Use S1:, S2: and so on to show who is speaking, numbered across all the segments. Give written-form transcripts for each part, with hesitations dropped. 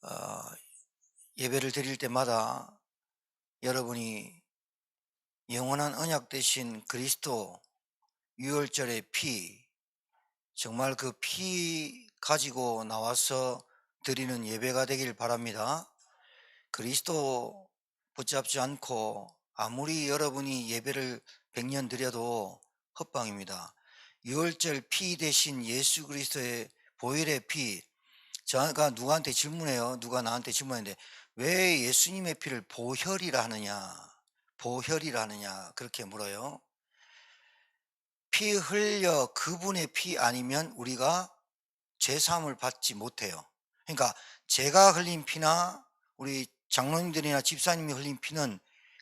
S1: 어, 예배를 드릴 때마다 여러분이 영원한 언약 되신 그리스도 유월절의 피, 정말 그 피 가지고 나와서 드리는 예배가 되길 바랍니다. 그리스도 붙잡지 않고 아무리 여러분이 예배를 100년 드려도 헛방입니다. 유월절 피 대신 예수 그리스도의 보혈의 피, 제가 누구한테 질문해요. 누가 나한테 질문했는데 왜 예수님의 피를 보혈이라 하느냐, 보혈이라 하느냐 그렇게 물어요. 피 흘려 그분의 피 아니면 우리가 죄 사함을 받지 못해요. 그러니까 제가 흘린 피나 우리 장로님들이나 집사님이 흘린 피는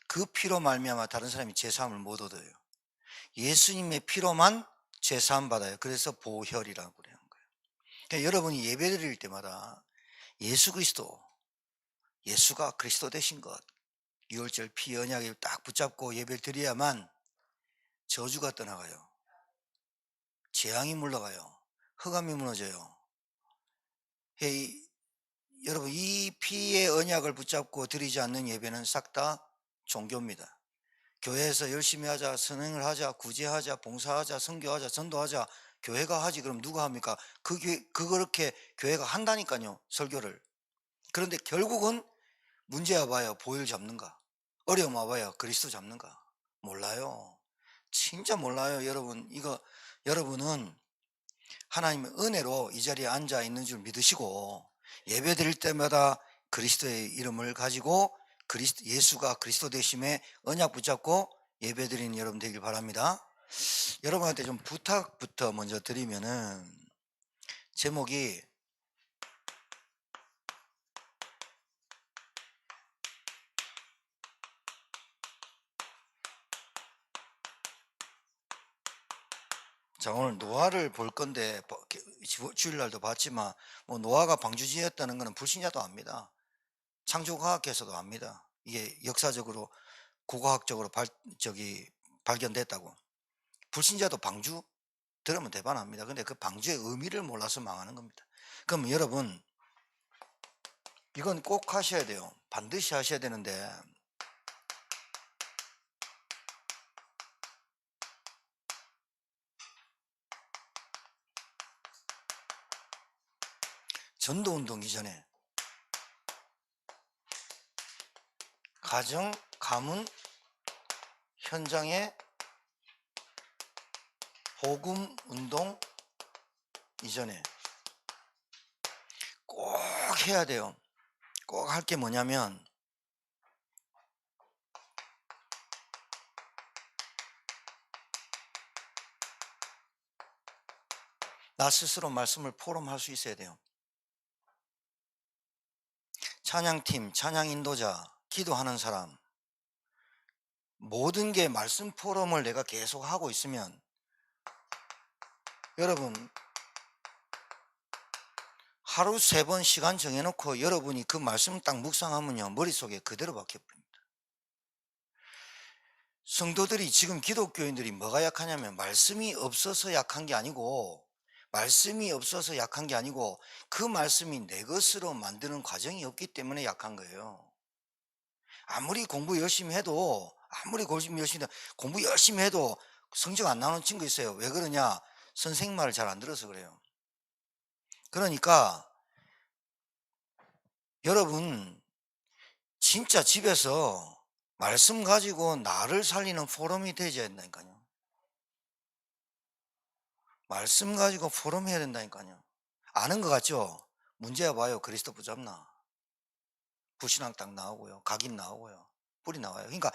S1: 그 피로 말미암아 다른 사람이 죄 사함을 못 얻어요. 예수님의 피로만 죄 사함 받아요. 그래서 보혈이라고 그래요. 그러니까 여러분이 예배드릴 때마다 예수 그리스도, 예수가 그리스도 되신 것, 유월절 피 언약을 딱 붙잡고 예배를 드려야만 저주가 떠나가요. 재앙이 물러가요. 흑암이 무너져요. 여러분, 이 피의 언약을 붙잡고 드리지 않는 예배는 싹 다 종교입니다. 교회에서 열심히 하자, 선행을 하자, 구제하자, 봉사하자, 선교하자, 전도하자, 교회가 하지. 그럼 누가 합니까? 그렇게 교회가 한다니까요, 설교를. 그런데 결국은 문제 와봐요, 보혈 잡는가? 어려움 와봐요, 그리스도 잡는가? 몰라요. 진짜 몰라요, 여러분. 여러분은 하나님의 은혜로 이 자리에 앉아 있는 줄 믿으시고 예배 드릴 때마다 그리스도의 이름을 가지고 예수가 그리스도 되심에 언약 붙잡고 예배 드리는 여러분 되길 바랍니다. 여러분한테 좀 부탁부터 먼저 드리면은, 제목이 자, 오늘 노아를 볼 건데 주일날도 봤지만 뭐 노아가 방주지였다는 것은 불신자도 압니다. 창조과학에서도 압니다. 이게 역사적으로 국어학적으로 발견됐다고. 불신자도 방주 들으면 대단합니다. 근데 그 방주의 의미를 몰라서 망하는 겁니다. 그럼 여러분, 이건 꼭 하셔야 돼요. 반드시 하셔야 되는데, 전도운동 이전에 가정, 가문, 현장에 복음운동 이전에 꼭 해야 돼요. 꼭 할 게 뭐냐면, 나 스스로 말씀을 포럼할 수 있어야 돼요. 찬양팀, 찬양 인도자, 기도하는 사람, 모든 게 말씀 포럼을 내가 계속 하고 있으면, 여러분, 하루 3번 시간 정해놓고 여러분이 그 말씀 딱 묵상하면요, 머릿속에 그대로 박혀버립니다. 성도들이, 지금 기독교인들이 뭐가 약하냐면 말씀이 없어서 약한 게 아니고, 그 말씀이 내 것으로 만드는 과정이 없기 때문에 약한 거예요. 아무리 공부 열심히 해도 공부 열심히 해도 성적 안 나오는 친구 있어요. 왜 그러냐? 선생님 말을 잘 안 들어서 그래요. 그러니까 여러분, 진짜 집에서 말씀 가지고 나를 살리는 포럼이 되어야 된다니까요. 말씀 가지고 포럼 해야 된다니까요. 아는 것 같죠? 문제야 봐요. 그리스도 붙잡나? 불신앙 딱 나오고요. 각인 나오고요. 뿌리 나와요. 그러니까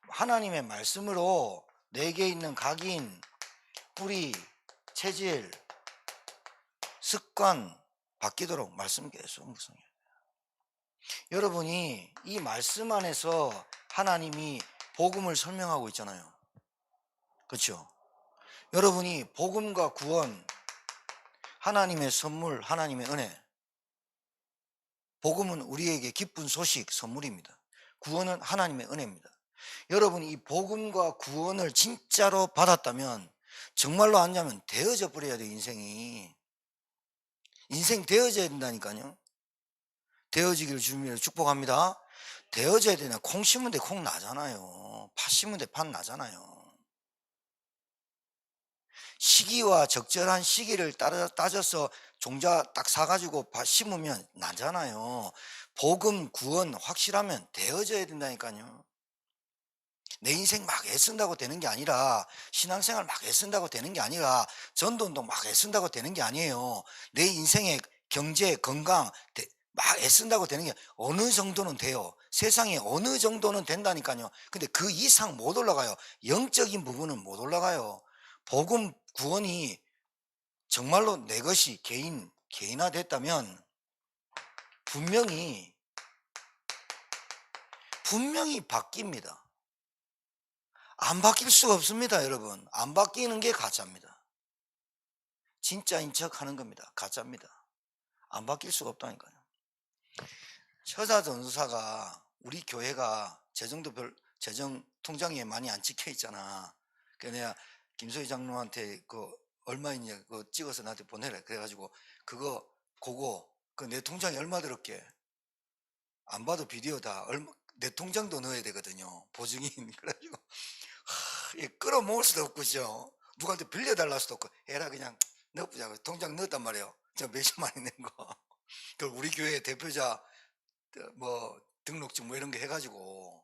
S1: 하나님의 말씀으로 내게 있는 각인, 뿌리, 체질, 습관 바뀌도록 말씀 계속 묵상해요. 여러분이 이 말씀 안에서 하나님이 복음을 설명하고 있잖아요. 그렇죠? 여러분이 복음과 구원, 하나님의 선물, 하나님의 은혜. 복음은 우리에게 기쁜 소식, 선물입니다. 구원은 하나님의 은혜입니다. 여러분이 이 복음과 구원을 진짜로 받았다면, 정말로 아냐면 되어져 버려야 돼요. 인생 되어져야 된다니까요. 되어지기를 주님으로 축복합니다. 되어져야 되냐? 콩 심은 데 콩 나잖아요. 팥 심은 데 팥 나잖아요. 시기와 적절한 시기를 따져서 종자 딱 사가지고 심으면 나잖아요. 복음, 구원 확실하면 되어져야 된다니까요. 내 인생 막 애쓴다고 되는 게 아니라, 신앙생활 막 애쓴다고 되는 게 아니라, 전도운동 막 애쓴다고 되는 게 아니에요. 내 인생의 경제, 건강 막 애쓴다고 되는 게 어느 정도는 돼요. 세상에 어느 정도는 된다니까요. 근데 그 이상 못 올라가요. 영적인 부분은 못 올라가요. 복음, 구원이 정말로 내 것이 개인화됐다면 분명히 바뀝니다. 안 바뀔 수가 없습니다, 여러분. 안 바뀌는 게 가짜입니다. 진짜인 척 하는 겁니다. 가짜입니다. 안 바뀔 수가 없다니까요. 처자 전도사가, 우리 교회가 재정 통장에 많이 안 찍혀 있잖아. 그래서 내가 김소희 장로한테 그 얼마 있냐 그거 찍어서 나한테 보내라. 그래가지고 그거 보고 그 내 통장에 얼마 들었게? 안 봐도 비디오다. 내 통장도 넣어야 되거든요. 보증인. 그래가지고 끌어모을 수도 없고죠. 누구한테 빌려달라 수도 없고 에라 그냥 넣어보자고 통장 넣었단 말이에요. 저 몇십만이 낸 거. 그 우리 교회 대표자 뭐 등록증 뭐 이런 거 해가지고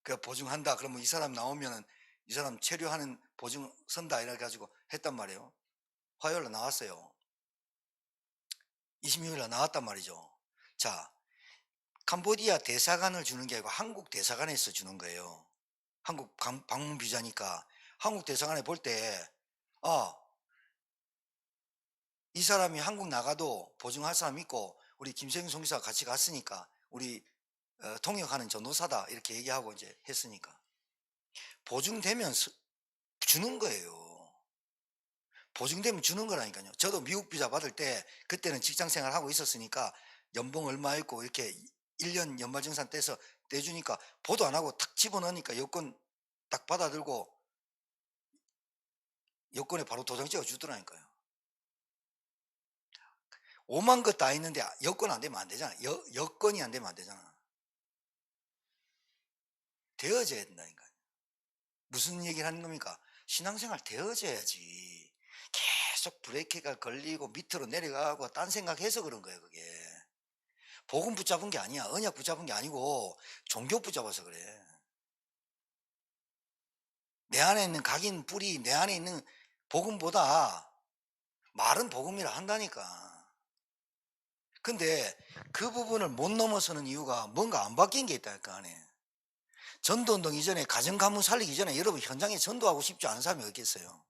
S1: 그 보증한다. 그러면 이 사람 나오면은 이 사람 체류하는 보증 선다 이래 가지고 했단 말이에요. 화요일에 나왔어요. 26일에 나왔단 말이죠. 자, 캄보디아 대사관을 주는 게 아니고 한국 대사관에서 주는 거예요. 한국 방문 비자니까 한국 대사관에 볼 때, 이 사람이 한국 나가도 보증할 사람 있고 우리 김세영 송기사가 같이 갔으니까 우리 통역하는 전도사다 이렇게 얘기하고 이제 했으니까 보증되면 주는 거예요. 보증되면 주는 거라니까요. 저도 미국 비자 받을 때 그때는 직장 생활 하고 있었으니까 연봉 얼마 있고 이렇게 1년 연말정산 떼서 떼주니까 보도 안 하고 탁 집어넣으니까 여권 딱 받아들고 여권에 바로 도장 찍어 주더라니까요. 오만 것 다 있는데 여권 안 되면 안 되잖아. 여건이 안 되면 안 되잖아. 되어져야 된다니까요. 무슨 얘기를 하는 겁니까? 신앙생활 되어져야지. 계속 브레이크가 걸리고 밑으로 내려가고 딴 생각해서 그런 거예요, 그게. 복음 붙잡은 게 아니야. 언약 붙잡은 게 아니고 종교 붙잡아서 그래. 내 안에 있는 각인 뿌리, 내 안에 있는 복음보다 말은 복음이라 한다니까. 근데 그 부분을 못 넘어서는 이유가 뭔가 안 바뀐 게 있다, 그 안에. 전도운동 이전에, 가정가문 살리기 전에 여러분 현장에 전도하고 싶지 않은 사람이 없겠어요.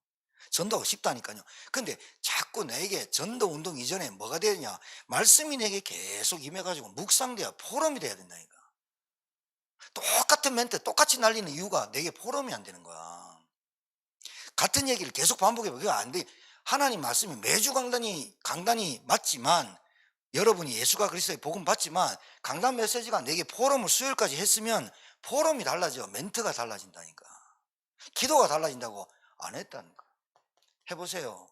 S1: 전도하고 싶다니까요. 근데 자꾸 내게 전도운동 이전에 뭐가 되느냐, 말씀이 내게 계속 임해가지고 묵상돼야 포럼이 돼야 된다니까. 똑같은 멘트 똑같이 날리는 이유가 내게 포럼이 안 되는 거야. 같은 얘기를 계속 반복해봐. 그거 안 돼. 하나님 말씀이 매주 강단이 맞지만, 여러분이 예수가 그리스도의 복음 받지만 강단 메시지가 내게 포럼을 수요일까지 했으면 포럼이 달라져. 멘트가 달라진다니까. 기도가 달라진다고 안 했다니까. 해보세요.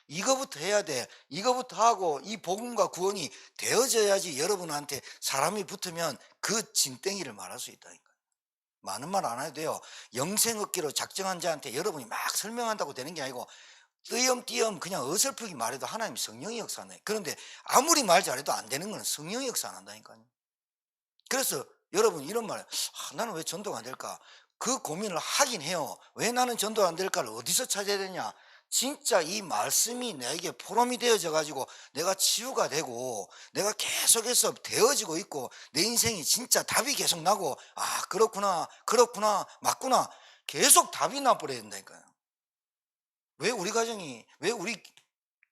S1: 이거부터 해야 돼. 이거부터 하고 이 복음과 구원이 되어져야지 여러분한테 사람이 붙으면 그 진땡이를 말할 수 있다니까. 많은 말 안 해도 돼요. 영생 얻기로 작정한 자한테 여러분이 막 설명한다고 되는 게 아니고 띄엄띄엄 그냥 어설프게 말해도 하나님 성령이 역사하네. 그런데 아무리 말 잘해도 안 되는 건 성령이 역사 안 한다니까요. 그래서 여러분 이런 말, 나는 왜 전도가 안 될까? 그 고민을 하긴 해요. 왜 나는 전도가 안 될까를 어디서 찾아야 되냐? 진짜 이 말씀이 나에게 포럼이 되어져 가지고 내가 치유가 되고 내가 계속해서 되어지고 있고 내 인생이 진짜 답이 계속 나고, 그렇구나 맞구나 계속 답이 나버려야 된다니까요. 왜 우리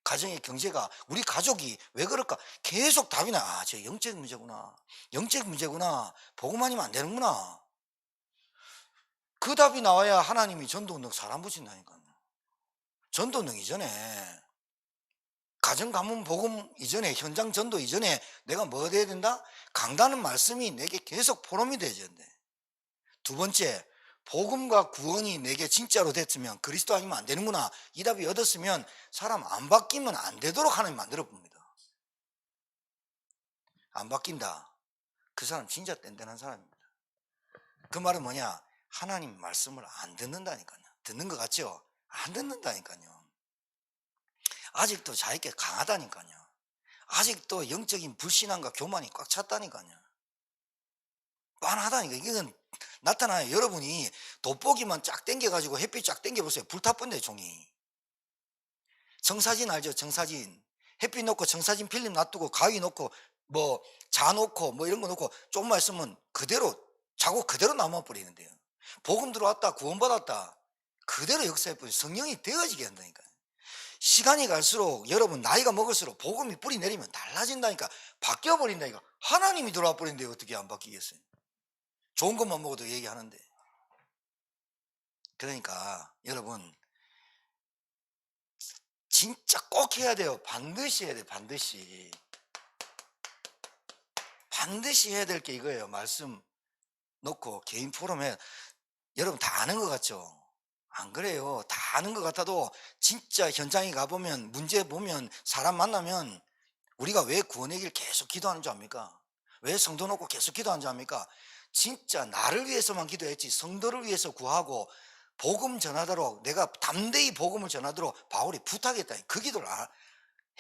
S1: 가정의 경제가, 우리 가족이 왜 그럴까? 계속 답이 나. 저 영적 문제구나. 영적 문제구나. 복음 아니면 안 되는구나. 그 답이 나와야 하나님이 전도운동 사람 붙인다니까요. 전도운동 이전에, 가정 가문 복음 이전에, 현장 전도 이전에 내가 뭐 돼야 된다? 강다는 말씀이 내게 계속 포럼이 되어야 돼. 두 번째, 복음과 구원이 내게 진짜로 됐으면 그리스도 아니면 안 되는구나. 이 답이 얻었으면 사람 안 바뀌면 안 되도록 하나님 만들어 봅니다. 안 바뀐다. 그 사람 진짜 뗀뗀한 사람입니다. 그 말은 뭐냐? 하나님 말씀을 안 듣는다니까요. 듣는 것 같죠? 안 듣는다니까요. 아직도 자기께 강하다니까요. 아직도 영적인 불신앙과 교만이 꽉 찼다니까요. 빤하다니까. 이건 나타나요. 여러분이 돋보기만 쫙 당겨가지고 햇빛 쫙 당겨보세요. 불타본데 종이. 정사진 알죠? 정사진. 햇빛 놓고 정사진 필름 놔두고 가위 놓고 뭐 자 놓고 뭐 이런 거 놓고 조금만 있으면 그대로 자고 그대로 남아버리는데요. 복음 들어왔다 구원받았다 그대로 역사해버려. 성령이 되어지게 한다니까요. 시간이 갈수록 여러분 나이가 먹을수록 복음이 뿌리 내리면 달라진다니까. 바뀌어버린다니까. 하나님이 들어와 버리는데 어떻게 안 바뀌겠어요? 좋은 것만 먹어도 얘기하는데. 그러니까 여러분 진짜 꼭 해야 돼요. 반드시 해야 돼요. 반드시. 반드시 해야 될 게 이거예요. 말씀 놓고 개인 포럼에 여러분 다 아는 것 같죠? 안 그래요. 다 아는 것 같아도 진짜 현장에 가보면 문제 보면 사람 만나면 우리가 왜 구원의 길 계속 기도하는 줄 압니까? 왜 성도 놓고 계속 기도하는 줄 압니까? 진짜 나를 위해서만 기도했지 성도를 위해서 구하고 복음 전하도록 내가 담대히 복음을 전하도록 바울이 부탁했다. 그 기도를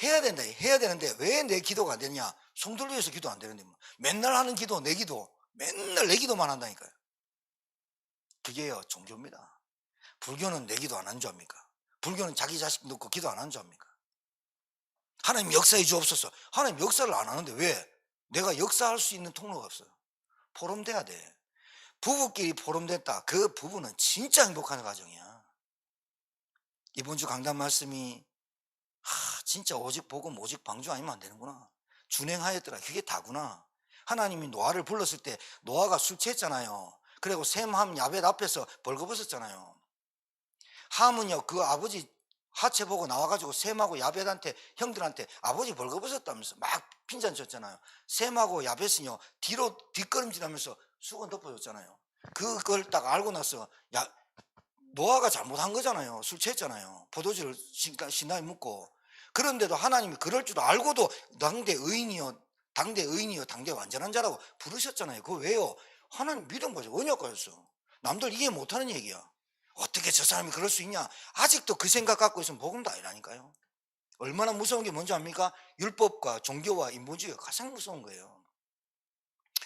S1: 해야 된다. 해야 되는데 왜 내 기도가 안 되냐? 성도를 위해서 기도 안 되는데 뭐. 맨날 하는 기도 내 기도 맨날 내 기도만 한다니까요. 그게요 종교입니다. 불교는 내 기도 안 하는 줄 압니까? 불교는 자기 자식 놓고 기도 안 하는 줄 압니까? 하나님 역사해 주옵소서. 하나님 역사를 안 하는데 왜? 내가 역사할 수 있는 통로가 없어요. 포럼돼야 돼. 부부끼리 포럼됐다. 그 부부는 진짜 행복한 가정이야. 이번 주 강단 말씀이 진짜 오직 복음 오직 방주 아니면 안 되는구나. 준행하였더라. 그게 다구나. 하나님이 노아를 불렀을 때 노아가 술 취했잖아요. 그리고 셈, 함, 야벳 앞에서 벌거벗었잖아요. 함은요 그 아버지 하체 보고 나와가지고 셈하고 야벳한테 형들한테 아버지 벌거벗었다면서 막 핀잔 쳤잖아요. 셈하고 야벳은요 뒤로 뒷걸음질하면서 수건 덮어줬잖아요. 그걸 딱 알고 나서 노아가 잘못한 거잖아요. 술 취했잖아요. 포도주를 신나게 묻고. 그런데도 하나님이 그럴 줄 알고도 당대 의인이요 당대 완전한 자라고 부르셨잖아요. 그거 왜요? 하나님 믿은 거죠. 언약가였어. 남들 이해 못하는 얘기야. 어떻게 저 사람이 그럴 수 있냐? 아직도 그 생각 갖고 있으면 복음도 아니라니까요. 얼마나 무서운 게 뭔지 압니까? 율법과 종교와 인본주의가 가장 무서운 거예요.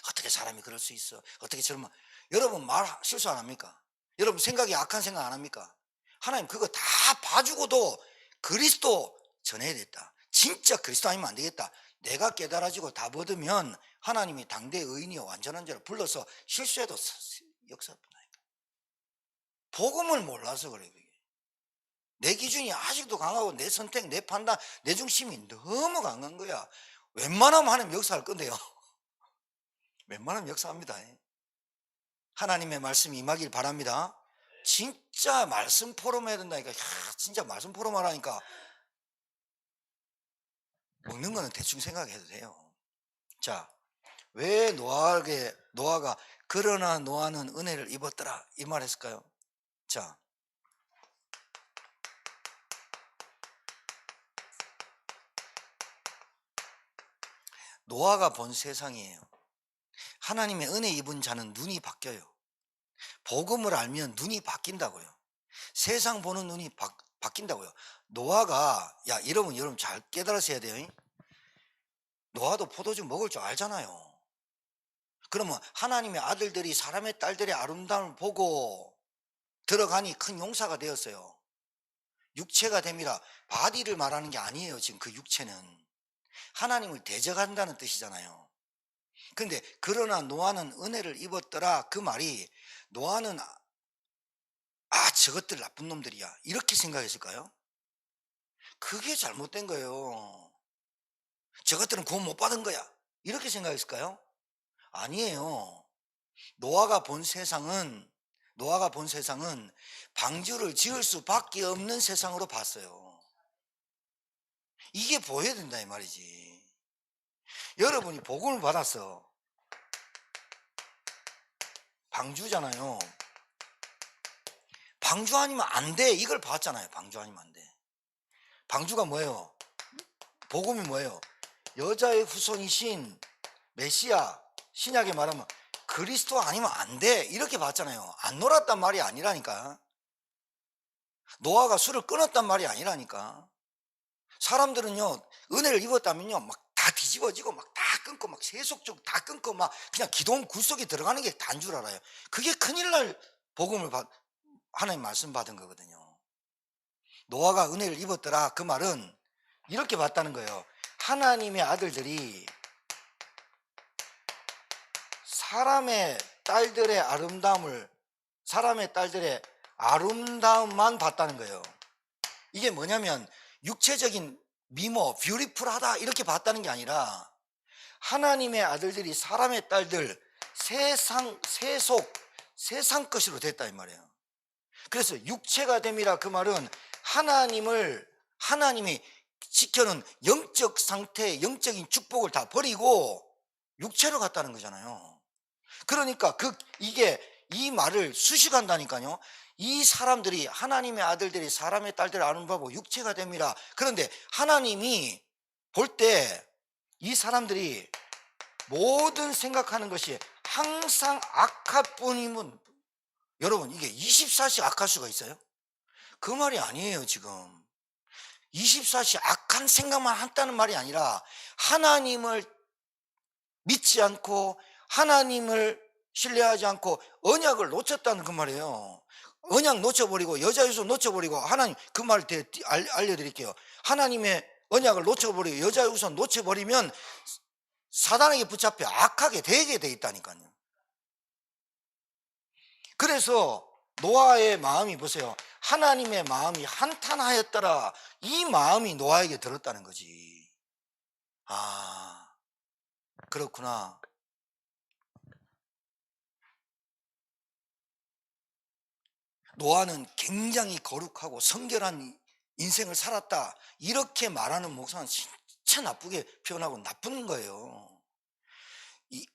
S1: 어떻게 사람이 그럴 수 있어? 어떻게 저런 여러분 말 실수 안 합니까? 여러분 생각이 악한 생각 안 합니까? 하나님 그거 다 봐주고도 그리스도 전해야 됐다. 진짜 그리스도 아니면 안 되겠다. 내가 깨달아지고 다 얻으면 하나님이 당대 의인이요 완전한 자를 불러서 실수해도 역사뿐다니까. 복음을 몰라서 그래. 내 기준이 아직도 강하고 내 선택, 내 판단, 내 중심이 너무 강한 거야. 웬만하면 하나님 역사할 건데요. 웬만하면 역사합니다. 하나님의 말씀이 임하길 바랍니다. 진짜 말씀 포럼 해야 된다니까. 진짜 말씀 포럼 하라니까. 먹는 거는 대충 생각해도 돼요. 자, 왜 노아가 그러나 노아는 은혜를 입었더라 이 말 했을까요? 자, 노아가 본 세상이에요. 하나님의 은혜 입은 자는 눈이 바뀌어요. 복음을 알면 눈이 바뀐다고요. 세상 보는 눈이 바뀐다고요. 노아가 여러분 잘 깨달으셔야 돼요. 노아도 포도주 먹을 줄 알잖아요. 그러면 하나님의 아들들이 사람의 딸들의 아름다움을 보고 들어가니 큰 용사가 되었어요. 육체가 됨이라 바디를 말하는 게 아니에요. 지금 그 육체는 하나님을 대적한다는 뜻이잖아요. 근데 그러나 노아는 은혜를 입었더라 그 말이 노아는 저것들 나쁜 놈들이야 이렇게 생각했을까요? 그게 잘못된 거예요. 저것들은 구원 못 받은 거야 이렇게 생각했을까요? 아니에요. 노아가 본 세상은 방주를 지을 수밖에 없는 세상으로 봤어요. 이게 보여야 된다 이 말이지. 여러분이 복음을 받았어. 방주잖아요. 방주 아니면 안 돼. 이걸 봤잖아요. 방주 아니면 안 돼. 방주가 뭐예요? 복음이 뭐예요? 여자의 후손이신 메시아, 신약에 말하면 그리스도 아니면 안 돼 이렇게 봤잖아요. 안 놀았단 말이 아니라니까. 노아가 술을 끊었단 말이 아니라니까. 사람들은요, 은혜를 입었다면요 막 다 뒤집어지고 막 다 끊고 막 세속적 다 끊고 막 그냥 기동 굴속에 들어가는 게 다인 줄 알아요. 그게 큰일 날 복음을 하나님 말씀 받은 거거든요. 노아가 은혜를 입었더라 그 말은 이렇게 봤다는 거예요. 하나님의 아들들이 사람의 딸들의 아름다움만 봤다는 거예요. 이게 뭐냐면 육체적인 미모, 뷰티풀하다 이렇게 봤다는 게 아니라 하나님의 아들들이 사람의 딸들 세상 것으로 됐다 이 말이에요. 그래서 육체가 됨이라 그 말은 하나님이 지켜놓은 영적 상태, 영적인 축복을 다 버리고 육체로 갔다는 거잖아요. 그러니까 이 말을 수식한다니까요. 이 사람들이 하나님의 아들들이 사람의 딸들을 아름다워 육체가 됨이라. 그런데 하나님이 볼 때 이 사람들이 모든 생각하는 것이 항상 악할 뿐이면, 여러분 이게 24시 악할 수가 있어요? 그 말이 아니에요. 지금 24시 악한 생각만 한다는 말이 아니라 하나님을 믿지 않고 하나님을 신뢰하지 않고 언약을 놓쳤다는 그 말이에요. 언약 놓쳐버리고 여자 유서 놓쳐버리고 하나님 그 말 알려드릴게요. 하나님의 언약을 놓쳐버리고 여자 유서 놓쳐버리면 사단에게 붙잡혀 악하게 되게 돼 있다니까요. 그래서 노아의 마음이 보세요. 하나님의 마음이 한탄하였더라. 이 마음이 노아에게 들었다는 거지. 아, 그렇구나. 노아는 굉장히 거룩하고 성결한 인생을 살았다 이렇게 말하는 목사는 진짜 나쁘게 표현하고 나쁜 거예요.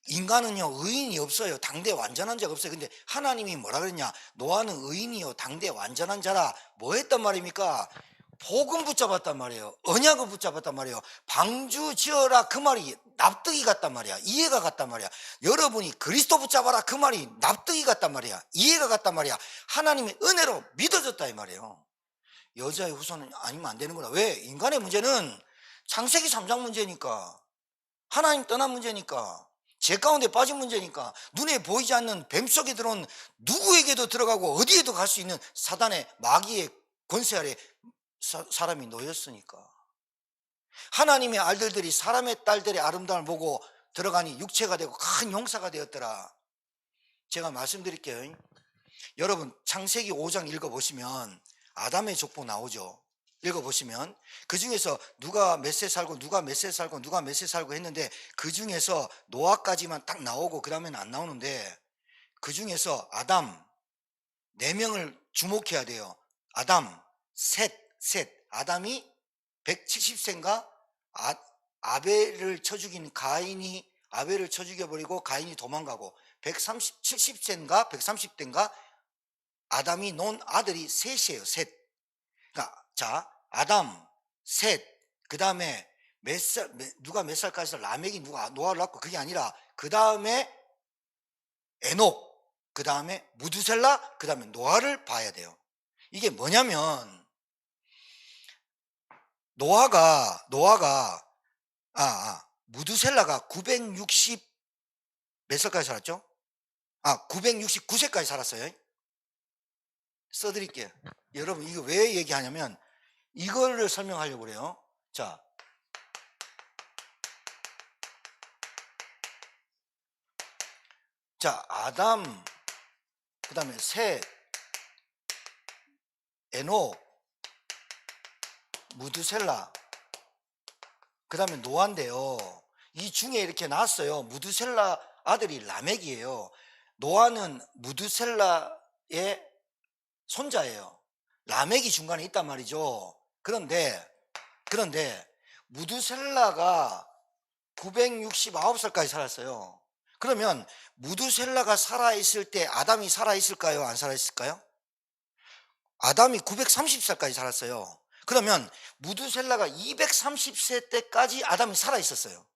S1: 인간은요 의인이 없어요. 당대 완전한 자가 없어요. 근데 하나님이 뭐라 그랬냐, 노아는 의인이요 당대 완전한 자라. 뭐 했단 말입니까? 복음 붙잡았단 말이에요. 언약을 붙잡았단 말이에요. 방주 지어라 그 말이 납득이 갔단 말이야. 이해가 갔단 말이야. 여러분이 그리스도 붙잡아라 그 말이 납득이 갔단 말이야. 이해가 갔단 말이야. 하나님의 은혜로 믿어졌다 이 말이에요. 여자의 후손은 아니면 안 되는 거라. 왜? 인간의 문제는 창세기 3장 문제니까, 하나님 떠난 문제니까, 죄 가운데 빠진 문제니까, 눈에 보이지 않는 뱀 속에 들어온 누구에게도 들어가고 어디에도 갈 수 있는 사단의 마귀의 권세 아래 사람이 놓였으니까. 하나님의 아들들이 사람의 딸들의 아름다움을 보고 들어가니 육체가 되고 큰 용사가 되었더라. 제가 말씀드릴게요. 여러분 창세기 5장 읽어보시면 아담의 족보 나오죠. 읽어보시면 그 중에서 누가 몇 세 살고 누가 몇 세 살고 누가 몇 세 살고 했는데 그 중에서 노아까지만 딱 나오고 그 다음에는 안 나오는데, 그 중에서 아담 4명을 주목해야 돼요. 아담, 셋. 아담이 170세인가 아벨을 쳐 죽인 가인이 아벨을 쳐 죽여버리고 가인이 도망가고 70세인가 130대인가 아담이 놓은 아들이 셋이에요. 셋. 그러니까 자 아담, 셋, 그 다음에 누가 몇 살까지 라멕이 누가 노아를 낳고 그게 아니라 그 다음에 에녹, 그 다음에 무두셀라, 그 다음에 노아를 봐야 돼요. 이게 뭐냐면 노아가 무두셀라가 960 몇 살까지 살았죠? 969세까지 살았어요. 써드릴게요. 여러분 이거 왜 얘기하냐면 이거를 설명하려고 그래요. 자 아담, 그 다음에 셋, 에녹, 무두셀라, 그 다음에 노아인데요. 이 중에 이렇게 나왔어요. 무두셀라 아들이 라멕이에요. 노아는 무두셀라의 손자예요. 라멕이 중간에 있단 말이죠. 그런데 무두셀라가 969살까지 살았어요. 그러면 무두셀라가 살아있을 때 아담이 살아있을까요? 안 살아있을까요? 아담이 930살까지 살았어요. 그러면 무두셀라가 230세 때까지 아담이 살아있었어요.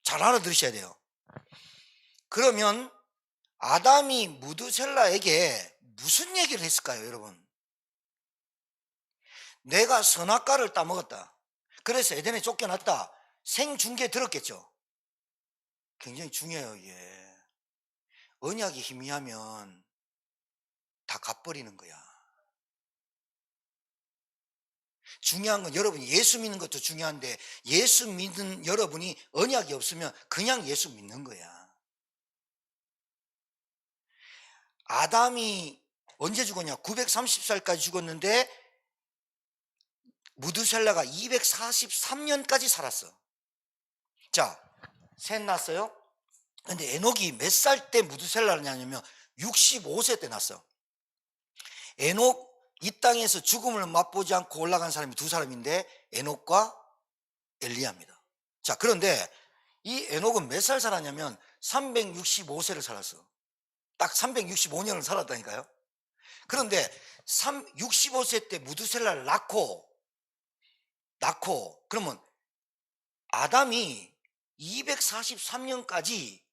S1: 잘 알아들으셔야 돼요. 그러면 아담이 무드셀라에게 무슨 얘기를 했을까요, 여러분? 내가 선악과를 따먹었다, 그래서 에덴에 쫓겨났다, 생중계 들었겠죠. 굉장히 중요해요, 이게. 언약이 희미하면 다 갚버리는 거야. 중요한 건 여러분이 예수 믿는 것도 중요한데, 예수 믿는 여러분이 언약이 없으면 그냥 예수 믿는 거야. 아담이 언제 죽었냐? 930살까지 죽었는데 무드셀라가 243년까지 살았어. 자, 셋 났어요. 근데 에녹이 몇 살 때 무드셀라를 낳냐면 65세 때 났어. 에녹 이 땅에서 죽음을 맛보지 않고 올라간 사람이 두 사람인데 에녹과 엘리야입니다. 자, 그런데 이 에녹은 몇 살 살았냐면 365세를 살았어. 딱 365년을 살았다니까요. 그런데 65세 때 무드셀라를 낳고 그러면 아담이 243년까지,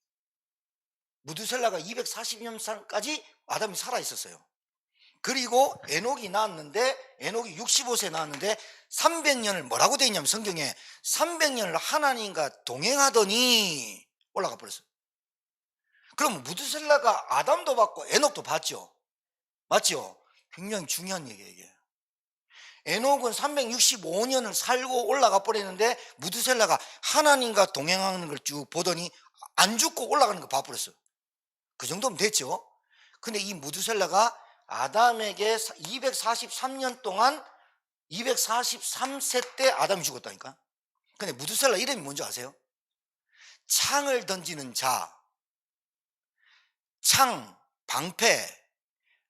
S1: 무드셀라가 240년까지 아담이 살아 있었어요. 그리고 에녹이 낳았는데, 에녹이 65세 낳았는데 300년을 뭐라고 되어 있냐면, 성경에 300년을 하나님과 동행하더니 올라가 버렸어요. 그럼 무드셀라가 아담도 받고 에녹도 받죠. 맞죠? 굉장히 중요한 얘기예요, 이게. 에녹은 365년을 살고 올라가 버렸는데 무드셀라가 하나님과 동행하는 걸 쭉 보더니 안 죽고 올라가는 거 봐버렸어요. 그 정도면 됐죠. 근데 이 무드셀라가 아담에게 243년 동안 243세 때 아담이 죽었다니까. 근데 무드셀라 이름이 뭔지 아세요? 창을 던지는 자, 창, 방패,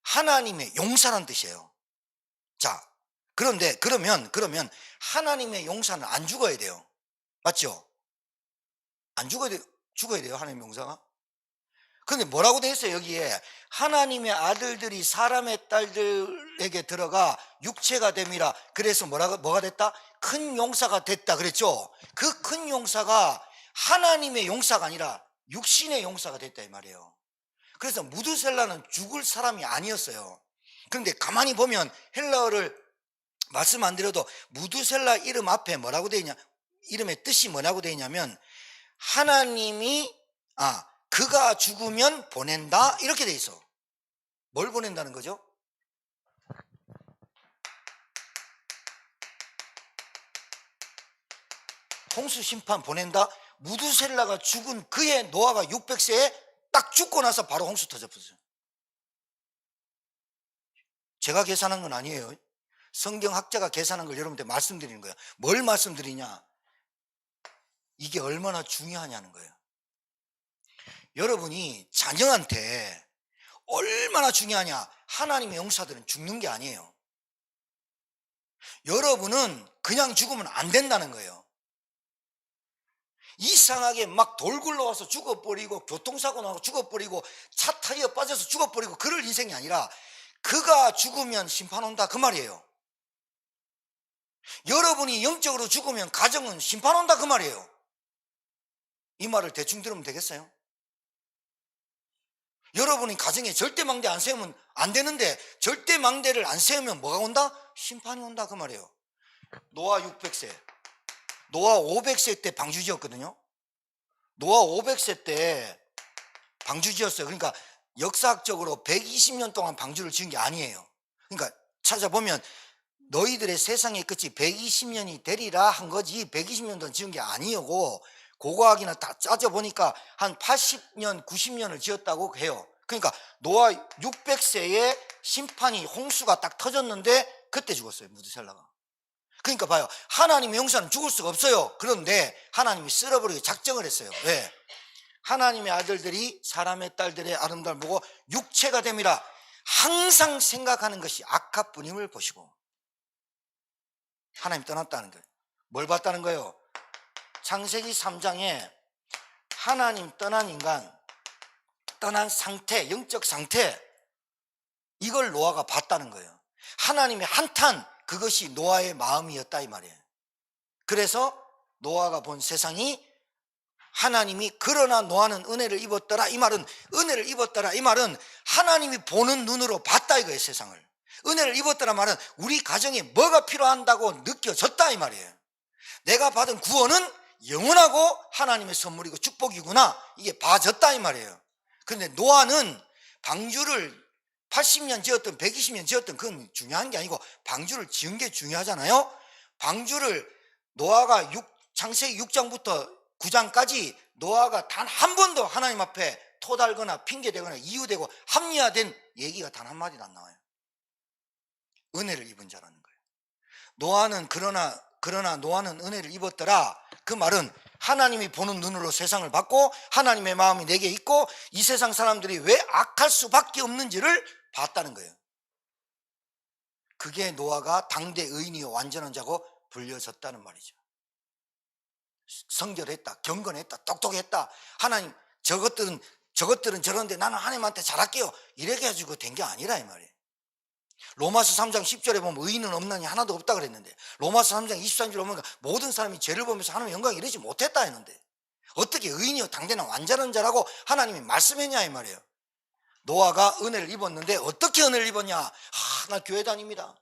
S1: 하나님의 용사라는 뜻이에요. 자, 그런데 그러면 하나님의 용사는 안 죽어야 돼요. 맞죠? 안 죽어야 돼요, 하나님의 용사가. 그런데 뭐라고 돼 있어요, 여기에? 하나님의 아들들이 사람의 딸들에게 들어가 육체가 됨이라. 그래서 뭐가 됐다? 큰 용사가 됐다 그랬죠. 그 큰 용사가 하나님의 용사가 아니라 육신의 용사가 됐다 이 말이에요. 그래서 무드셀라는 죽을 사람이 아니었어요. 그런데 가만히 보면 헬라어를 말씀 안 드려도 무드셀라 이름 앞에 뭐라고 되어 있냐, 이름의 뜻이 뭐라고 되어 있냐면, 하나님이 그가 죽으면 보낸다 이렇게 돼 있어. 뭘 보낸다는 거죠? 홍수 심판 보낸다. 무드셀라가 죽은 그해 노아가 600세에 딱 죽고 나서 바로 홍수 터져버렸어요. 제가 계산한 건 아니에요. 성경학자가 계산한 걸 여러분한테 말씀드리는 거예요. 뭘 말씀드리냐, 이게 얼마나 중요하냐는 거예요. 여러분이 자녀한테 얼마나 중요하냐, 하나님의 용사들은 죽는 게 아니에요. 여러분은 그냥 죽으면 안 된다는 거예요. 이상하게 막 돌 굴러와서 죽어버리고, 교통사고 나고 죽어버리고, 차 타이어 빠져서 죽어버리고, 그럴 인생이 아니라 그가 죽으면 심판 온다 그 말이에요. 여러분이 영적으로 죽으면 가정은 심판 온다 그 말이에요. 이 말을 대충 들으면 되겠어요? 여러분이 가정에 절대망대 안 세우면 안 되는데, 절대망대를 안 세우면 뭐가 온다? 심판이 온다 그 말이에요. 노아 600세, 노아 500세 때 방주 지었거든요. 노아 500세 때 방주 지었어요. 그러니까 역사학적으로 120년 동안 방주를 지은 게 아니에요. 그러니까 찾아보면 너희들의 세상의 끝이 120년이 되리라 한 거지 120년 동안 지은 게 아니고, 고고학이나 다 짜져보니까 한 80년 90년을 지었다고 해요. 그러니까 노아 600세에 심판이, 홍수가 딱 터졌는데 그때 죽었어요, 무드셀라가. 그러니까 봐요, 하나님의 용사는 죽을 수가 없어요. 그런데 하나님이 쓸어버리게 작정을 했어요. 왜? 하나님의 아들들이 사람의 딸들의 아름다움을 보고 육체가 됨이라 항상 생각하는 것이 악합뿐임을 보시고. 하나님 떠났다는 거예요. 뭘 봤다는 거예요? 창세기 3장에 하나님 떠난 인간, 떠난 상태, 영적 상태, 이걸 노아가 봤다는 거예요. 하나님의 한탄, 그것이 노아의 마음이었다 이 말이에요. 그래서 노아가 본 세상이 하나님이 그러나 노아는 은혜를 입었더라, 이 말은 은혜를 입었더라, 이 말은 하나님이 보는 눈으로 봤다 이거예요. 세상을. 은혜를 입었더라 말은 우리 가정에 뭐가 필요한다고 느껴졌다 이 말이에요. 내가 받은 구원은 영원하고 하나님의 선물이고 축복이구나, 이게 봐졌다 이 말이에요. 그런데 노아는 방주를 80년 지었든 120년 지었든 그건 중요한 게 아니고 방주를 지은 게 중요하잖아요. 방주를 노아가 창세기 6장부터 9장까지 노아가 단 한 번도 하나님 앞에 토달거나 핑계대거나 이유되고 합리화된 얘기가 단 한마디도 안 나와요. 은혜를 입은 자라는 거예요. 노아는 그러나 노아는 은혜를 입었더라, 그 말은 하나님이 보는 눈으로 세상을 봤고 하나님의 마음이 내게 있고 이 세상 사람들이 왜 악할 수밖에 없는지를 봤다는 거예요. 그게 노아가 당대 의인이요 완전한 자고 불려졌다는 말이죠. 성결했다, 경건했다, 똑똑했다. 하나님 저것들은 저런데 나는 하나님한테 잘할게요, 이렇게 해가지고 된 게 아니라 이 말이에요. 로마서 3장 10절에 보면 의인은 없나니 하나도 없다 그랬는데 로마서 3장 23절에 보면 모든 사람이 죄를 보면서 하나님의 영광을 이루지 못했다 했는데 어떻게 의인이요 당대나 완전한 자라고 하나님이 말씀했냐 이 말이에요. 노아가 은혜를 입었는데 어떻게 은혜를 입었냐? 나 교회 다닙니다,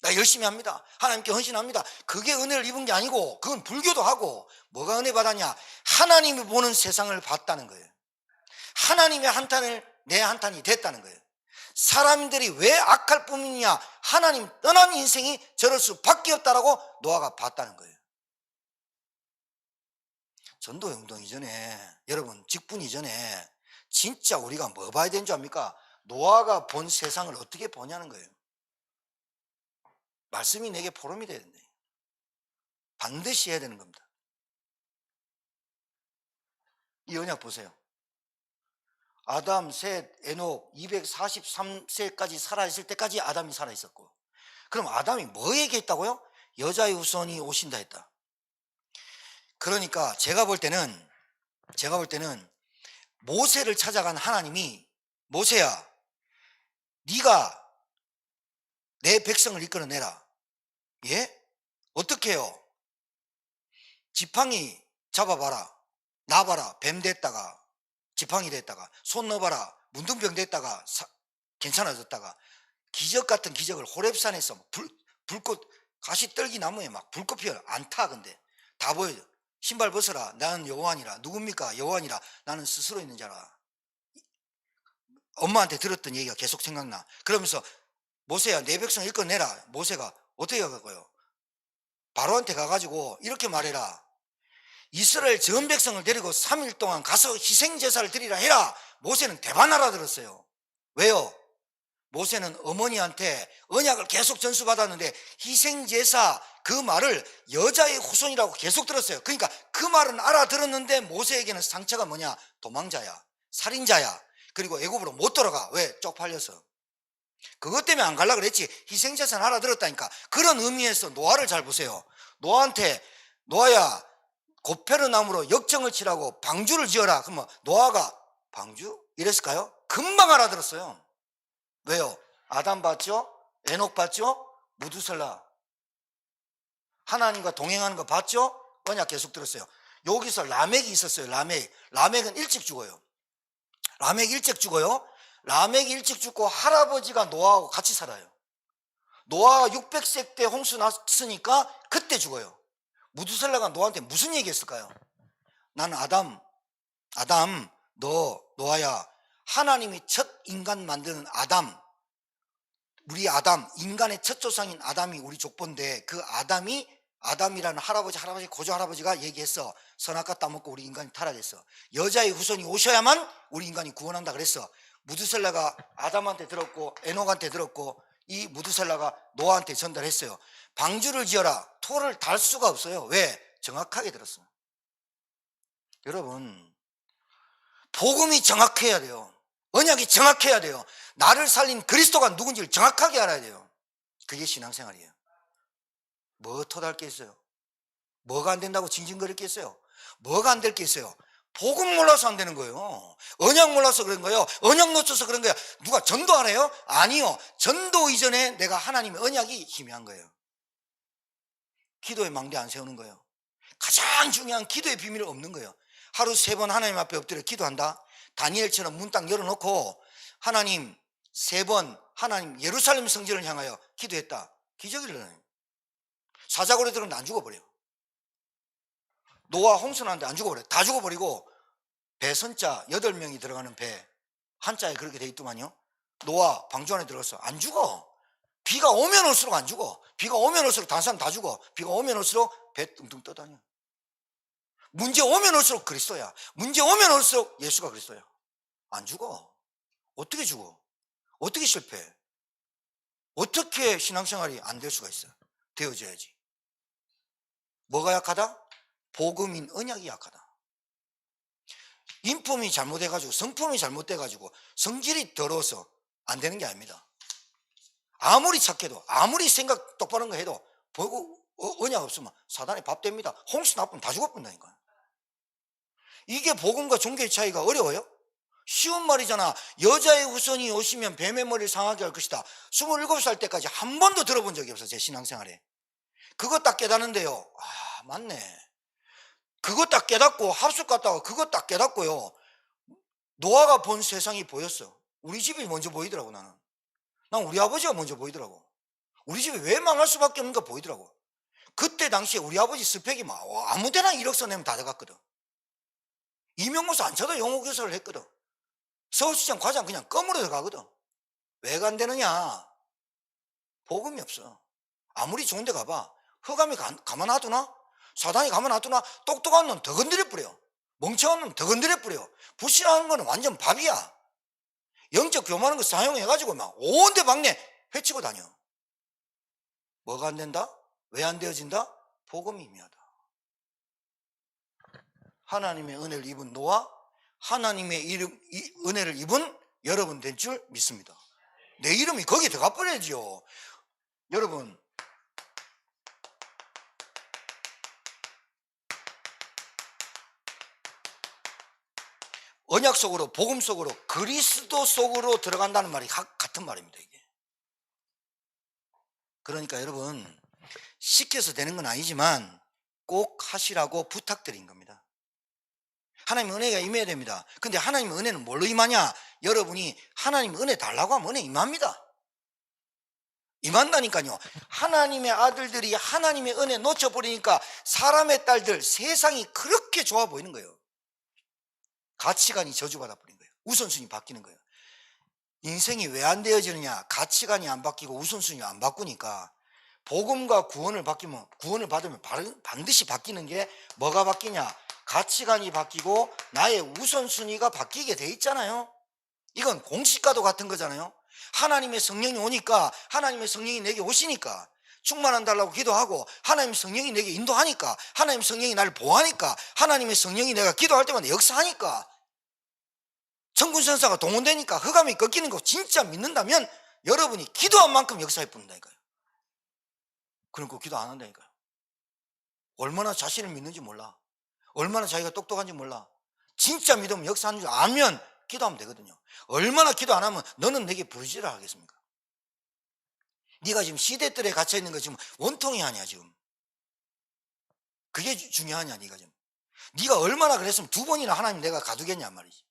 S1: 나 열심히 합니다, 하나님께 헌신합니다. 그게 은혜를 입은 게 아니고 그건 불교도 하고 뭐가 은혜 받았냐? 하나님이 보는 세상을 봤다는 거예요. 하나님의 한탄을 내 한탄이 됐다는 거예요. 사람들이 왜 악할 뿐이냐? 하나님 떠난 인생이 저럴 수밖에 없다라고 노아가 봤다는 거예요. 전도 영동 이전에, 여러분 직분 이전에 진짜 우리가 뭐 봐야 되는 줄 압니까? 노아가 본 세상을 어떻게 보냐는 거예요. 말씀이 내게 포럼이 돼야 된다. 반드시 해야 되는 겁니다. 이 언약 보세요. 아담, 셋, 에녹 243세까지 살아있을 때까지 아담이 살아있었고, 그럼 아담이 뭐 얘기했다고요? 여자의 후손이 오신다 했다. 그러니까 제가 볼 때는 모세를 찾아간 하나님이, 모세야 네가 내 백성을 이끌어내라. 예? 어떻게 해요? 지팡이 잡아봐라, 놔봐라, 뱀 됐다가 지팡이 됐다가, 손 넣어봐라, 문둥병 됐다가 괜찮아졌다가, 기적 같은 기적을 호렙산에서 불꽃 가시떨기 나무에 막 불꽃 피어 안 타. 근데 다 보여줘. 신발 벗어라, 나는 여호와니라. 누굽니까? 여호와니라. 나는 스스로 있는 자라. 엄마한테 들었던 얘기가 계속 생각나. 그러면서 모세야 내 백성 이끌어내라. 모세가 어떻게 가고요? 바로한테 가가지고 이렇게 말해라. 이스라엘 전 백성을 데리고 3일 동안 가서 희생제사를 드리라 해라. 모세는 대반 알아들었어요. 왜요? 모세는 어머니한테 언약을 계속 전수받았는데 희생제사 그 말을 여자의 후손이라고 계속 들었어요. 그러니까 그 말은 알아들었는데 모세에게는 상처가 뭐냐? 도망자야, 살인자야, 그리고 애굽으로 못 돌아가. 왜? 쪽팔려서. 그것 때문에 안 가려고 그랬지. 희생제사는 알아들었다니까. 그런 의미에서 노아를 잘 보세요. 노아한테 노아야 고페르나무로 역정을 치라고 방주를 지어라. 그러면 노아가 방주? 이랬을까요? 금방 알아들었어요. 왜요? 아담 봤죠? 에녹 봤죠? 무두셀라 하나님과 동행하는 거 봤죠? 언약 계속 들었어요. 여기서 라멕이 있었어요. 라멕은 일찍 죽어요. 라멕이 일찍 죽고 할아버지가 노아하고 같이 살아요. 노아가 600세 때 홍수 났으니까 그때 죽어요. 무두셀라가 노아한테 무슨 얘기 했을까요? 나는 아담, 너 노아야, 하나님이 첫 인간 만드는 우리 아담, 인간의 첫 조상인 아담이 우리 족보인데, 그 아담이라는 할아버지 고조 할아버지가 얘기했어. 선악과 따먹고 우리 인간이 타락했어. 여자의 후손이 오셔야만 우리 인간이 구원한다 그랬어. 무두셀라가 아담한테 들었고 에녹한테 들었고 이 무두셀라가 노아한테 전달했어요. 방주를 지어라. 토를 달 수가 없어요. 왜? 정확하게 들었어요. 여러분, 복음이 정확해야 돼요. 언약이 정확해야 돼요. 나를 살린 그리스도가 누군지를 정확하게 알아야 돼요. 그게 신앙생활이에요. 뭐 토달 게 있어요? 뭐가 안 된다고 징징거릴 게 있어요? 뭐가 안 될 게 있어요? 복음 몰라서 안 되는 거예요. 언약 몰라서 그런 거예요. 언약 놓쳐서 그런 거예요. 누가 전도하래요? 아니요. 전도 이전에 내가 하나님의 언약이 희미한 거예요. 기도의 망대 안 세우는 거예요. 가장 중요한 기도의 비밀을 없는 거예요. 하루 3번 하나님 앞에 엎드려 기도한다. 다니엘처럼 문 딱 열어놓고 하나님 3번 하나님 예루살렘 성전을 향하여 기도했다. 기적이 일어나요. 사자고래들은 안 죽어버려요. 노아 홍수 나는데 안 죽어버려요. 다 죽어버리고 배선자 8명이 들어가는 배 한자에 그렇게 돼 있더만요. 노아 방주 안에 들어갔어. 안 죽어. 비가 오면 올수록 안 죽어. 비가 오면 올수록 다른 사람 다 죽어. 비가 오면 올수록 배 뚱뚱 떠다녀. 문제 오면 올수록 그리스도야. 문제 오면 올수록 예수가 그리스도야. 안 죽어. 어떻게 죽어? 어떻게 실패해? 어떻게 신앙생활이 안 될 수가 있어? 되어져야지. 뭐가 약하다? 복음인 언약이 약하다. 인품이 잘못해가지고 성품이 잘못돼가지고 성질이 더러워서 안 되는 게 아닙니다. 아무리 착해도 아무리 생각 똑바른 거 해도 언약 없으면 사단의 밥 됩니다. 홍수 나쁘면 다 죽어버린다니까. 이게 복음과 종교의 차이가 어려워요? 쉬운 말이잖아. 여자의 후손이 오시면 뱀의 머리를 상하게 할 것이다. 27살 때까지 한 번도 들어본 적이 없어. 제 신앙생활에. 그거 딱 깨닫는데요. 아 맞네. 그거 딱 깨닫고 합숙 갔다가 그거 딱 깨닫고요. 노아가 본 세상이 보였어. 우리 집이 먼저 보이더라고. 난 우리 아버지가 먼저 보이더라고. 우리 집이 왜 망할 수밖에 없는가 보이더라고. 그때 당시에 우리 아버지 스펙이 막 아무데나 1억 써 내면 다 들어갔거든. 임용고사 안 쳐도 영어교사를 했거든. 서울시장 과장 그냥 껌으로 들어가거든. 왜 간대느냐? 복음이 없어. 아무리 좋은 데 가봐. 흑암이 가만 놔두나? 사단이 가만 놔두나? 똑똑한 놈 더 건드려 뿌려. 멍청한 놈 더 건드려 뿌려. 불신하는 거는 완전 밥이야. 영적 교만한 거 사용해가지고 막 온데 방네 헤치고 다녀. 뭐가 안 된다? 왜 안 되어진다? 복음이 미하다. 하나님의 은혜를 입은 노아, 하나님의 은혜를 입은 여러분 된 줄 믿습니다. 내 이름이 거기에 들어가 버려야죠. 여러분, 언약 속으로, 복음 속으로, 그리스도 속으로 들어간다는 말이 같은 말입니다. 이게. 그러니까 여러분, 시켜서 되는 건 아니지만 꼭 하시라고 부탁드린 겁니다. 하나님의 은혜가 임해야 됩니다. 근데 하나님의 은혜는 뭘로 임하냐? 여러분이 하나님 은혜 달라고 하면 은혜 임합니다. 임한다니까요. 하나님의 아들들이 하나님의 은혜 놓쳐버리니까 사람의 딸들, 세상이 그렇게 좋아 보이는 거예요. 가치관이 저주받아 버린 거예요. 우선순위 바뀌는 거예요. 인생이 왜 안 되어지느냐? 가치관이 안 바뀌고 우선순위 안 바꾸니까. 복음과 구원을 받으면 반드시 바뀌는 게 뭐가 바뀌냐? 가치관이 바뀌고 나의 우선순위가 바뀌게 돼 있잖아요. 이건 공식과도 같은 거잖아요. 하나님의 성령이 오니까, 하나님의 성령이 내게 오시니까 충만한 달라고 기도하고, 하나님의 성령이 내게 인도하니까, 하나님의 성령이 나를 보호하니까, 하나님의 성령이 내가 기도할 때마다 역사하니까, 천군천사가 동원되니까 흑암이 꺾이는 거 진짜 믿는다면 여러분이 기도한 만큼 역사해 부른다니까요. 그러니까 기도 안 한다니까요. 얼마나 자신을 믿는지 몰라. 얼마나 자기가 똑똑한지 몰라. 진짜 믿으면 역사하는 줄 알면 기도하면 되거든요. 얼마나 기도 안 하면 너는 내게 부르지라 하겠습니까? 네가 지금 시대들에 갇혀 있는 거 지금 원통이 아니야 지금. 그게 중요하냐 네가 지금. 네가 얼마나 그랬으면 2번이나 하나님 내가 가두겠냐 말이지.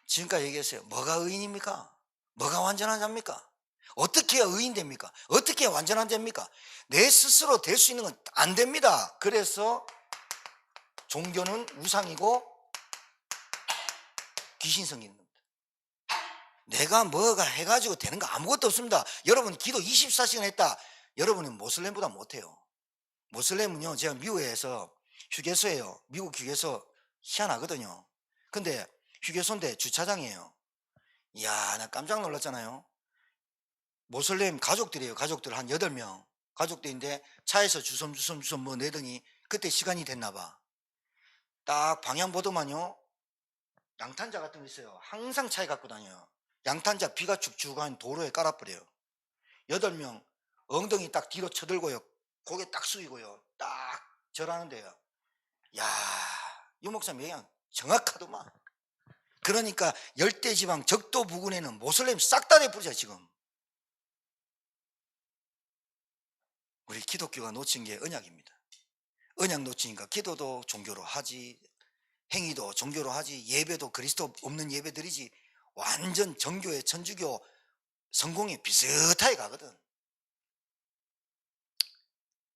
S1: 지금까지 얘기했어요. 뭐가 의인입니까? 뭐가 완전한 자입니까? 어떻게 해야 의인 됩니까? 어떻게 해야 완전한 자입니까? 내 스스로 될 수 있는 건 안 됩니다. 그래서 종교는 우상이고 귀신 섬기는 겁니다. 내가 뭐가 해가지고 되는 거 아무것도 없습니다. 여러분 기도 24시간 했다. 여러분은 모슬렘보다 못해요. 모슬렘은요, 제가 미국에서 휴게소예요. 미국 휴게소 희한하거든요. 근데 휴게소인데 주차장이에요. 이야, 나 깜짝 놀랐잖아요. 모슬렘 가족들이에요. 가족들 한 8명 가족들인데 차에서 주섬주섬 뭐 내더니 그때 시간이 됐나 봐. 딱 방향 보더만요, 양탄자 같은 거 있어요. 항상 차에 갖고 다녀요. 양탄자 비가 축축한 도로에 깔아버려요. 8명 엉덩이 딱 뒤로 쳐들고요, 고개 딱 숙이고요, 딱 절하는데요. 야, 유 목사님 얘기 정확하더만. 그러니까 열대지방 적도 부근에는 모슬렘 싹 다 내뿌리자 지금. 우리 기독교가 놓친 게 언약입니다. 언약 놓치니까 기도도 종교로 하지, 행위도 종교로 하지, 예배도 그리스도 없는 예배드리지. 완전 정교의 천주교 성공에 비슷하게 가거든.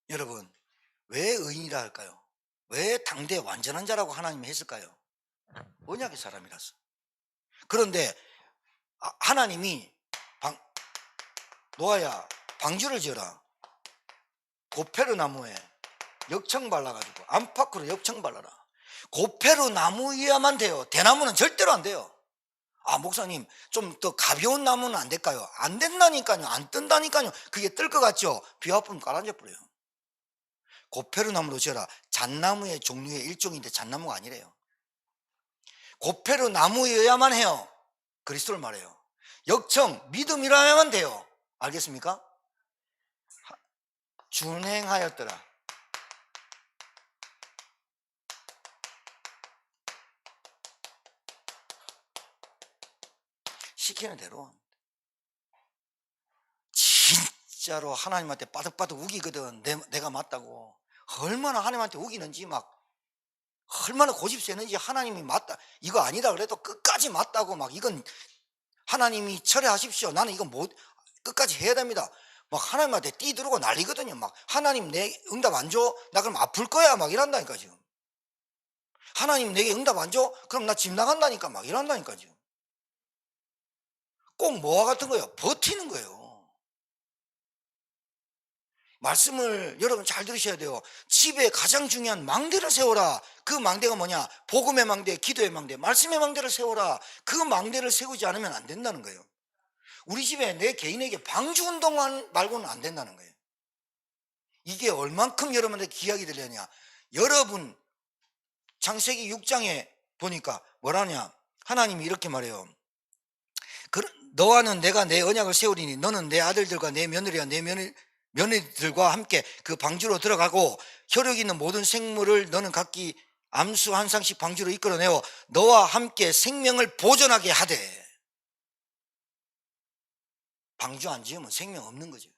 S1: 여러분, 왜 의인이라 할까요? 왜 당대 완전한 자라고 하나님이 했을까요? 언약의 사람이라서. 그런데 하나님이 노아야 방주를 지어라. 고페르 나무에 역청 발라가지고 안팎으로 역청 발라라. 고페르 나무여야만 돼요. 대나무는 절대로 안 돼요. 목사님 좀 더 가벼운 나무는 안 될까요? 안 된다니까요. 안 뜬다니까요. 그게 뜰 것 같죠? 비 와프면 가라앉아 버려요. 고페르 나무로 지어라. 잣나무의 종류의 일종인데 잣나무가 아니래요. 고페르 나무여야만 해요. 그리스도를 말해요. 역청 믿음이라야만 돼요. 알겠습니까? 준행하였더라. 시키는 대로. 진짜로 하나님한테 바득바득 우기거든. 내가 맞다고. 얼마나 하나님한테 우기는지, 막 얼마나 고집 세는지. 하나님이 맞다, 이거 아니다 그래도 끝까지 맞다고, 막 이건 하나님이 철회하십시오, 나는 이거 못, 끝까지 해야 됩니다. 막 하나님한테 뛰들고 난리거든요. 막 하나님 내 응답 안 줘? 나 그럼 아플 거야. 막 이런다니까 지금. 하나님 내게 응답 안 줘? 그럼 나 집 나간다니까. 막 이런다니까 지금. 꼭 뭐와 같은 거예요? 버티는 거예요. 말씀을 여러분 잘 들으셔야 돼요. 집에 가장 중요한 망대를 세워라. 그 망대가 뭐냐? 복음의 망대, 기도의 망대, 말씀의 망대를 세워라. 그 망대를 세우지 않으면 안 된다는 거예요. 우리 집에 내 개인에게 방주 운동만 말고는 안 된다는 거예요. 이게 얼만큼 여러분한테 귀하게 들리냐. 여러분 창세기 6장에 보니까 뭐라냐, 하나님이 이렇게 말해요. 너와는 내가 내 언약을 세우리니 너는 내 아들들과 내 며느리와 내 며느리들과 함께 그 방주로 들어가고 혈육 있는 모든 생물을 너는 각기 암수 한 쌍씩 방주로 이끌어내어 너와 함께 생명을 보존하게 하되. 방주 안 지으면 생명 없는 거죠.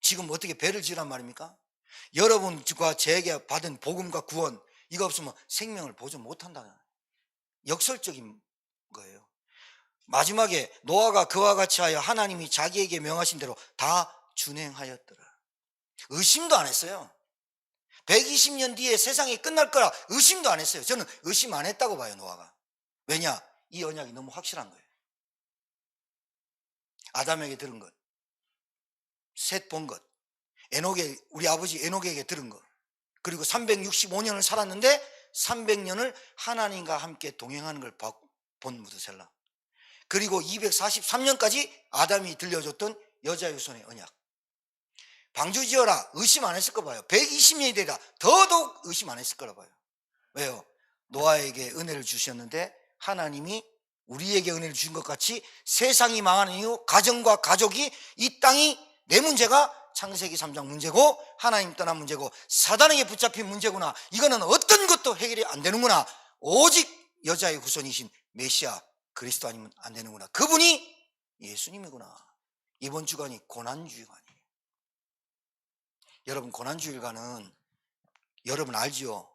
S1: 지금 어떻게 배를 지으란 말입니까? 여러분과 제게 받은 복음과 구원, 이거 없으면 생명을 보존 못한다는 역설적인 거예요. 마지막에 노아가 그와 같이 하여 하나님이 자기에게 명하신 대로 다 준행하였더라. 의심도 안 했어요. 120년 뒤에 세상이 끝날 거라 의심도 안 했어요. 저는 의심 안 했다고 봐요, 노아가. 왜냐? 이 언약이 너무 확실한 거예요. 아담에게 들은 것, 셋 본 것, 우리 아버지 에녹에게 들은 것, 그리고 365년을 살았는데 300년을 하나님과 함께 동행하는 걸 본 무드셀라, 그리고 243년까지 아담이 들려줬던 여자의 손의 언약. 방주 지어라 의심 안 했을 거 봐요. 120년이 되라 더더욱 의심 안 했을 거라 봐요. 왜요? 노아에게 은혜를 주셨는데 하나님이 우리에게 은혜를 주신 것 같이 세상이 망하는 이유, 가정과 가족이, 이 땅이, 내 문제가 창세기 3장 문제고 하나님 떠난 문제고 사단에게 붙잡힌 문제구나. 이거는 어떤 것도 해결이 안 되는구나. 오직 여자의 후손이신 메시아 그리스도 아니면 안 되는구나. 그분이 예수님이구나. 이번 주간이 고난주일간이에요. 여러분, 고난주일간은 여러분 알지요?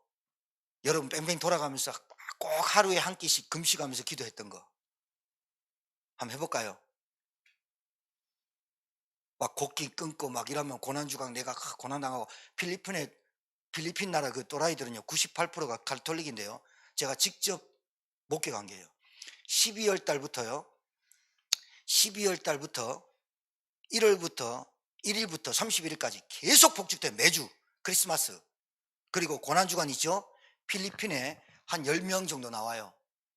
S1: 여러분 뺑뺑 돌아가면서 꼭 하루에 한 끼씩 금식하면서 기도했던 거 한번 해볼까요? 막 곡기 끊고 막 이러면 고난주간 내가 고난당하고. 필리핀 나라 그 또라이들은요 98%가 가톨릭인데요, 제가 직접 목격한 게요, 12월 달부터 1월부터 1일부터 31일까지 계속 폭죽돼. 매주 크리스마스 그리고 고난주간 있죠. 필리핀에 한 10명 정도 나와요.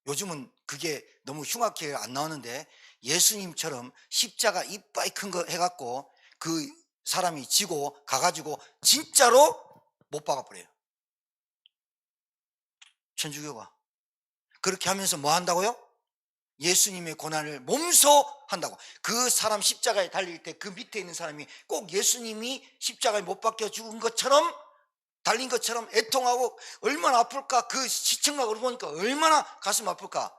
S1: 요즘은 그게 너무 흉악하게 안 나오는데 예수님처럼 십자가 이빠이 큰 거 해갖고 그 사람이 지고 가가지고 진짜로 못 박아버려요, 천주교가. 그렇게 하면서 뭐 한다고요? 예수님의 고난을 몸소 한다고. 그 사람 십자가에 달릴 때 그 밑에 있는 사람이 꼭 예수님이 십자가에 못 박혀 죽은 것처럼 달린 것처럼 애통하고 얼마나 아플까. 그 시청각을 보니까 얼마나 가슴 아플까.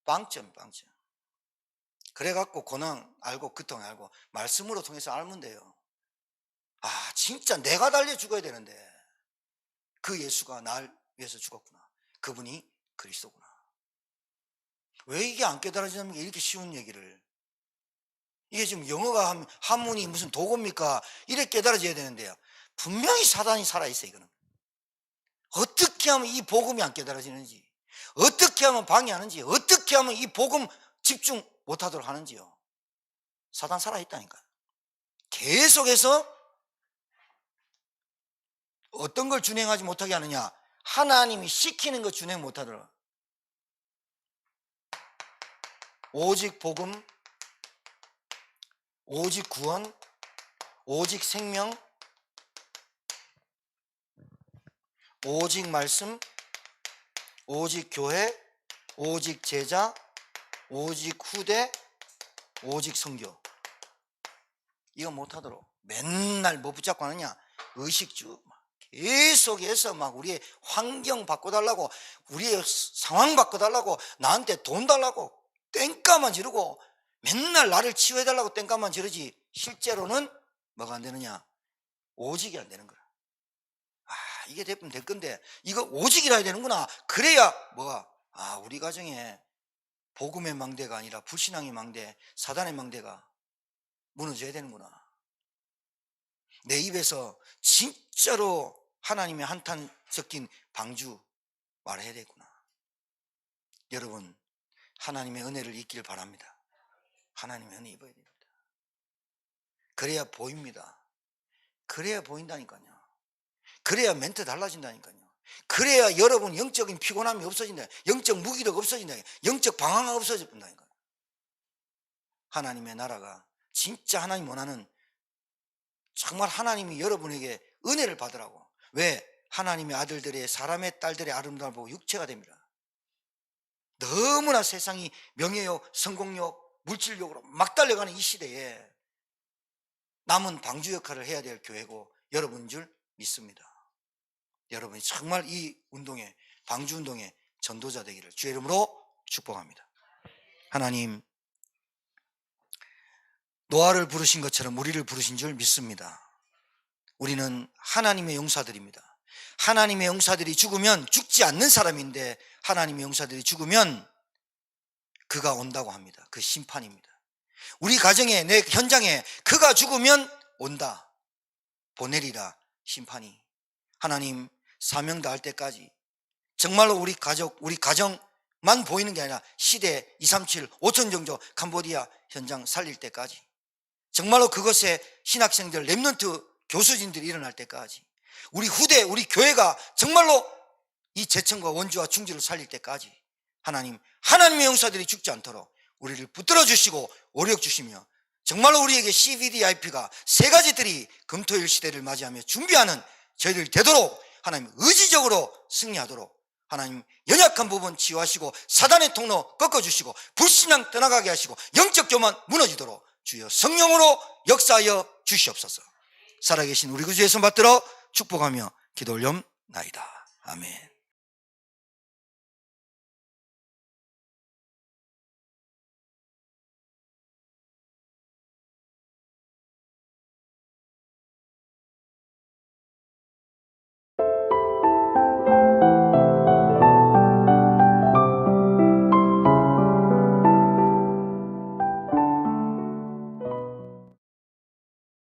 S1: 빵점. 그래갖고 고난 알고 고통 알고 말씀으로 통해서 알면 돼요. 아, 진짜 내가 달려 죽어야 되는데 그 예수가 날 위해서 죽었구나. 그분이 그리스도구나. 왜 이게 안 깨달아지는 게 이렇게 쉬운 얘기를. 이게 지금 영어가 한문이 무슨 도구입니까? 이렇게 깨달아져야 되는데요. 분명히 사단이 살아있어요. 이거는 어떻게 하면 이 복음이 안 깨달아지는지, 어떻게 하면 방해하는지, 어떻게 하면 이 복음 집중 못하도록 하는지요. 사단 살아있다니까. 계속해서 어떤 걸 준행하지 못하게 하느냐, 하나님이 시키는 거 준행 못하도록. 오직 복음, 오직 구원, 오직 생명, 오직 말씀, 오직 교회, 오직 제자, 오직 후대, 오직 선교. 이거 못하도록 맨날 뭐 붙잡고 하느냐, 의식주. 계속해서 막 우리의 환경 바꿔달라고, 우리의 상황 바꿔달라고, 나한테 돈 달라고 땡까만 지르고 맨날 나를 치유해달라고 땡까만 지르지, 실제로는 뭐가 안 되느냐, 오직이 안 되는 거야. 아, 이게 되면 될 건데 이거 오직이라 해야 되는구나. 그래야 뭐가, 아, 우리 가정에 복음의 망대가 아니라 불신앙의 망대, 사단의 망대가 무너져야 되는구나. 내 입에서 진짜로 하나님의 한탄 섞인 방주 말해야 되구나. 여러분, 하나님의 은혜를 잊기를 바랍니다. 하나님의 은혜 입어야 됩니다. 그래야 보입니다. 그래야 보인다니까요. 그래야 멘트 달라진다니까요. 그래야 여러분 영적인 피곤함이 없어진다. 영적 무기력이 없어진다. 영적 방황이 없어진다니까요. 하나님의 나라가 진짜 하나님 원하는, 정말 하나님이 여러분에게 은혜를 받으라고. 왜? 하나님의 아들들의, 사람의 딸들의 아름다움을 보고 육체가 됩니다. 너무나 세상이 명예욕, 성공욕, 물질욕으로 막 달려가는 이 시대에 남은 방주 역할을 해야 될 교회고 여러분인 줄 믿습니다. 여러분이 정말 이 운동에, 방주 운동의 전도자 되기를 주의 이름으로 축복합니다. 하나님, 노아를 부르신 것처럼 우리를 부르신 줄 믿습니다. 우리는 하나님의 용사들입니다. 하나님의 용사들이 죽으면 죽지 않는 사람인데, 하나님의 용사들이 죽으면 그가 온다고 합니다. 그 심판입니다. 우리 가정에, 내 현장에 그가 죽으면 온다, 보내리라, 심판이. 하나님, 사명 다할 때까지 정말로 우리 가족, 우리 가정만 보이는 게 아니라 시대 237, 5천 정도 캄보디아 현장 살릴 때까지, 정말로 그것에 신학생들, 렘넌트 교수진들이 일어날 때까지, 우리 후대, 우리 교회가 정말로 이 제천과 원주와 충주를 살릴 때까지 하나님, 하나님의 용사들이 죽지 않도록 우리를 붙들어 주시고 오력 주시며, 정말로 우리에게 CVDIP가 세 가지들이 금토일 시대를 맞이하며 준비하는 저희들 되도록 하나님 의지적으로 승리하도록 하나님 연약한 부분 치유하시고 사단의 통로 꺾어주시고 불신앙 떠나가게 하시고 영적 교만 무너지도록 주여 성령으로 역사하여 주시옵소서. 살아계신 우리 구주 예수 받들어 축복하며 기도 올려옵나이다. 아멘.